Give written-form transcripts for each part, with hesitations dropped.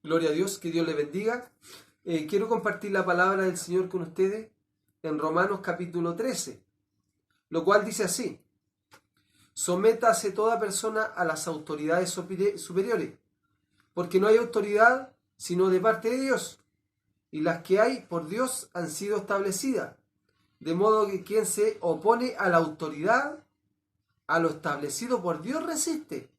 Gloria a Dios, que Dios le bendiga. Quiero compartir la palabra del Señor con ustedes en Romanos capítulo 13, lo cual dice así: sométase toda persona a las autoridades superiores, porque no hay autoridad sino de parte de Dios, y las que hay por Dios han sido establecidas, de modo que quien se opone a la autoridad, a lo establecido por Dios resiste,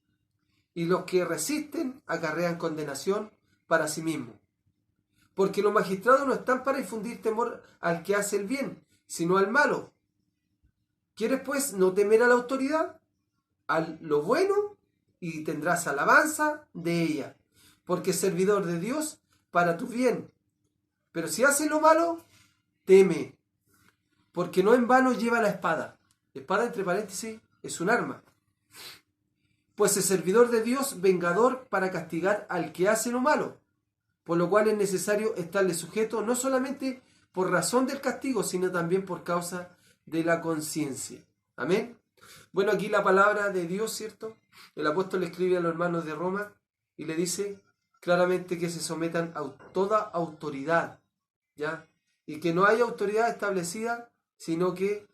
y los que resisten acarrean condenación para sí mismos. Porque los magistrados no están para infundir temor al que hace el bien, sino al malo. ¿Quieres pues no temer a la autoridad? A lo bueno, y tendrás alabanza de ella, porque es servidor de Dios para tu bien. Pero si hace lo malo, teme, porque no en vano lleva la espada. Espada, entre paréntesis, es un arma. Pues es servidor de Dios, vengador para castigar al que hace lo malo. Por lo cual es necesario estarle sujeto no solamente por razón del castigo, sino también por causa de la conciencia. Amén. Bueno, aquí la palabra de Dios, ¿cierto? El apóstol le escribe a los hermanos de Roma y le dice claramente que se sometan a toda autoridad, ¿ya? Y que no hay autoridad establecida, sino que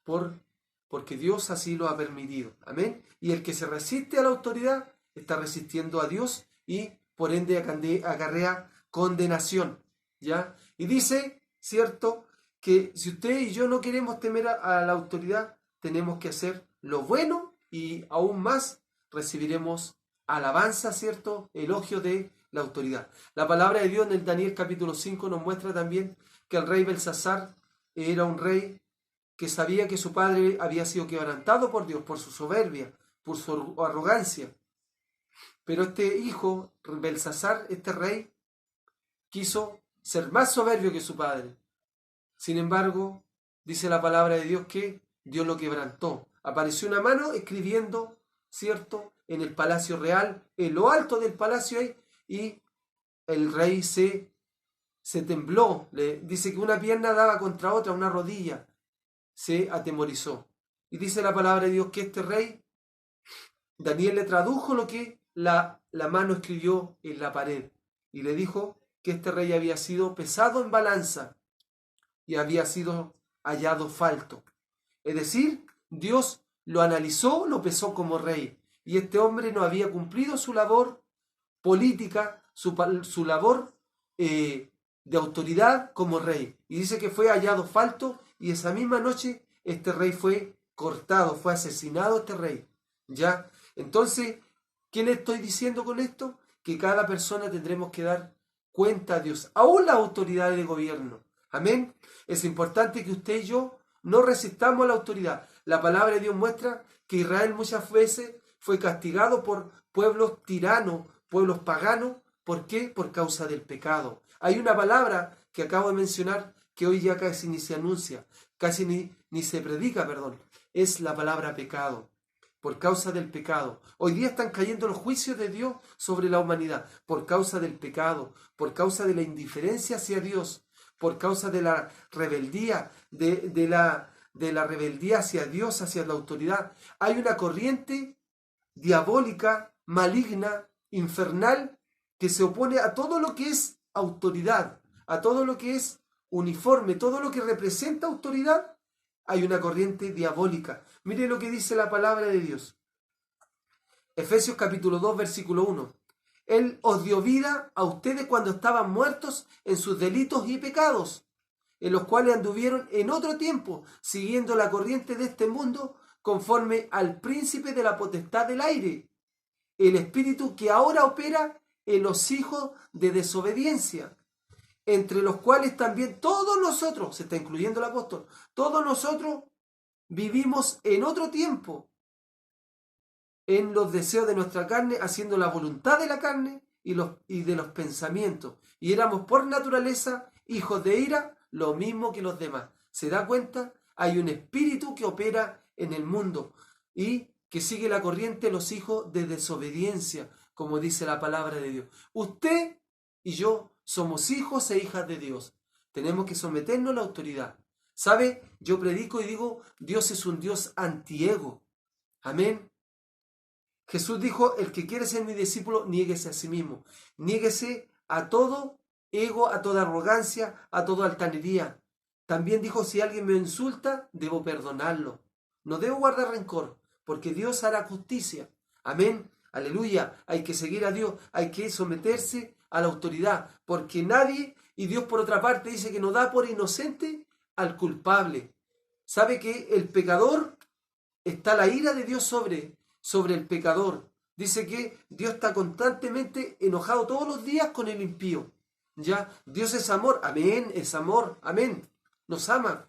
porque Dios así lo ha permitido. Amén. Y el que se resiste a la autoridad está resistiendo a Dios y por ende acarrea condenación, ¿ya? Y dice, ¿cierto?, que si usted y yo no queremos temer a la autoridad, tenemos que hacer lo bueno y aún más recibiremos alabanza, ¿cierto?, elogio de la autoridad. La palabra de Dios en el Daniel capítulo 5 nos muestra también que el rey Belsasar era un rey que sabía que su padre había sido quebrantado por Dios, por su soberbia, por su arrogancia. Pero este hijo, Belsasar, este rey, quiso ser más soberbio que su padre. Sin embargo, dice la palabra de Dios que Dios lo quebrantó. Apareció una mano escribiendo, ¿cierto?, en el palacio real, en lo alto del palacio, y el rey se tembló. Dice que una pierna daba contra otra, una rodilla. Se atemorizó. Y dice la palabra de Dios que este rey, Daniel le tradujo lo que la mano escribió en la pared y le dijo que este rey había sido pesado en balanza y había sido hallado falto. Es decir, Dios lo analizó, lo pesó como rey, y este hombre no había cumplido su labor política, su labor de autoridad como rey. Y dice que fue hallado falto, y esa misma noche este rey fue cortado, fue asesinado este rey. ¿Ya? Entonces, ¿qué le estoy diciendo con esto? Que cada persona tendremos que dar cuenta a Dios, aún las autoridades de gobierno. Amén. Es importante que usted y yo no resistamos a la autoridad. La palabra de Dios muestra que Israel muchas veces fue castigado por pueblos tiranos, pueblos paganos. ¿Por qué? Por causa del pecado. Hay una palabra que acabo de mencionar que hoy ya casi ni se anuncia, casi ni se predica, perdón. Es la palabra pecado. Por causa del pecado. Hoy día están cayendo los juicios de Dios sobre la humanidad. Por causa del pecado. Por causa de la indiferencia hacia Dios. Por causa de la rebeldía, de la rebeldía hacia Dios, hacia la autoridad. Hay una corriente diabólica, maligna, infernal, que se opone a todo lo que es autoridad, a todo lo que es uniforme, todo lo que representa autoridad. Hay una corriente diabólica. Mire lo que dice la palabra de Dios. Efesios capítulo 2, versículo 1. Él os dio vida a ustedes cuando estaban muertos en sus delitos y pecados, en los cuales anduvieron en otro tiempo, siguiendo la corriente de este mundo, conforme al príncipe de la potestad del aire, el espíritu que ahora opera en los hijos de desobediencia, entre los cuales también todos nosotros, se está incluyendo el apóstol, todos nosotros vivimos en otro tiempo, en los deseos de nuestra carne, haciendo la voluntad de la carne y de los pensamientos. Y éramos por naturaleza hijos de ira, lo mismo que los demás. ¿Se da cuenta? Hay un espíritu que opera en el mundo y que sigue la corriente de los hijos de desobediencia, como dice la palabra de Dios. Usted y yo somos hijos e hijas de Dios. Tenemos que someternos a la autoridad. ¿Sabe? Yo predico y digo, Dios es un Dios antiego. Amén. Jesús dijo, el que quiere ser mi discípulo, niéguese a sí mismo. Niéguese a todo ego, a toda arrogancia, a toda altanería. También dijo, si alguien me insulta, debo perdonarlo. No debo guardar rencor, porque Dios hará justicia. Amén. Aleluya. Hay que seguir a Dios, hay que someterse a la autoridad, porque nadie, y Dios por otra parte dice que no da por inocente al culpable. ¿Sabe que el pecador está la ira de Dios sobre el pecador? Dice que Dios está constantemente enojado todos los días con el impío. ¿Ya? Dios es amor, amén, es amor, amén. Nos ama,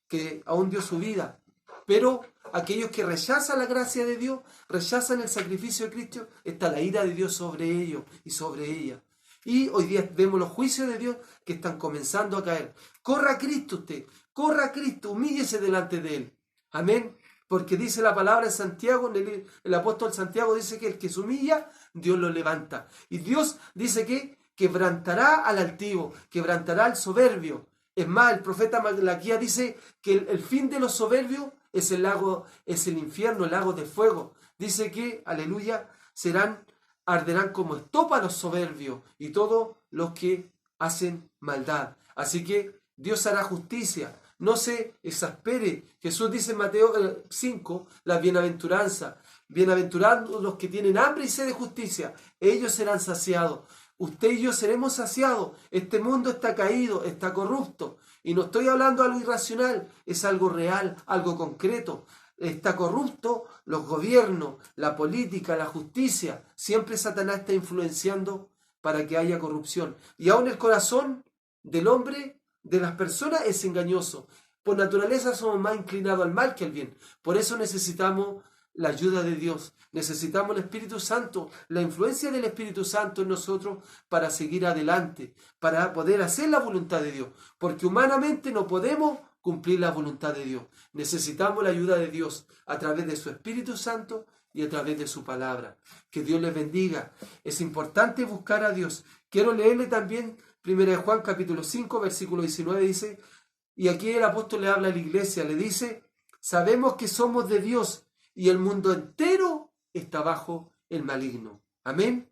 que aún dio su vida. Pero aquellos que rechazan la gracia de Dios, rechazan el sacrificio de Cristo, está la ira de Dios sobre ellos y sobre ella. Y hoy día vemos los juicios de Dios que están comenzando a caer. Corra a Cristo usted, corra a Cristo, humíllese delante de Él. Amén. Porque dice la palabra de Santiago, el apóstol Santiago dice que el que se humilla, Dios lo levanta. Y Dios dice que quebrantará al altivo, quebrantará al soberbio. Es más, el profeta Malaquías dice que el fin de los soberbios es el lago, es el infierno, el lago de fuego. Dice que, aleluya, arderán como estopa los soberbios y todos los que hacen maldad. Así que Dios hará justicia. No se exaspere. Jesús dice en Mateo 5, la bienaventuranza. Bienaventurados los que tienen hambre y sed de justicia, ellos serán saciados. Usted y yo seremos saciados. Este mundo está caído, está corrupto. Y no estoy hablando de algo irracional, es algo real, algo concreto. Está corrupto los gobiernos, la política, la justicia. Siempre Satanás está influenciando para que haya corrupción. Y aún el corazón del hombre, de las personas, es engañoso. Por naturaleza somos más inclinados al mal que al bien. Por eso necesitamos la ayuda de Dios. Necesitamos el Espíritu Santo, la influencia del Espíritu Santo en nosotros para seguir adelante, para poder hacer la voluntad de Dios. Porque humanamente no podemos cumplir la voluntad de Dios. Necesitamos la ayuda de Dios a través de su Espíritu Santo y a través de su palabra. Que Dios les bendiga. Es importante buscar a Dios. Quiero leerle también 1 Juan capítulo 5, versículo 19, dice, y aquí el apóstol le habla a la iglesia, le dice, sabemos que somos de Dios y el mundo entero está bajo el maligno. Amén.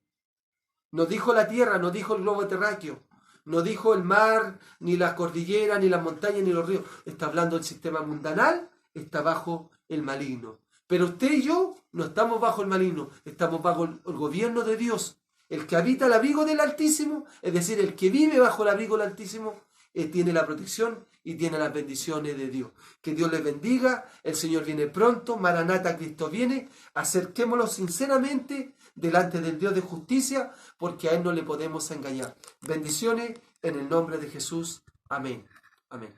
No dijo la tierra, no dijo el globo terráqueo, no dijo el mar, ni las cordilleras, ni las montañas, ni los ríos. Está hablando del sistema mundanal, está bajo el maligno. Pero usted y yo no estamos bajo el maligno, estamos bajo el gobierno de Dios. El que habita el abrigo del Altísimo, es decir, el que vive bajo el abrigo del Altísimo, tiene la protección y tiene las bendiciones de Dios. Que Dios les bendiga, el Señor viene pronto, Maranata, Cristo viene, acerquémonos sinceramente delante del Dios de justicia, porque a Él no le podemos engañar. Bendiciones en el nombre de Jesús. Amén. Amén.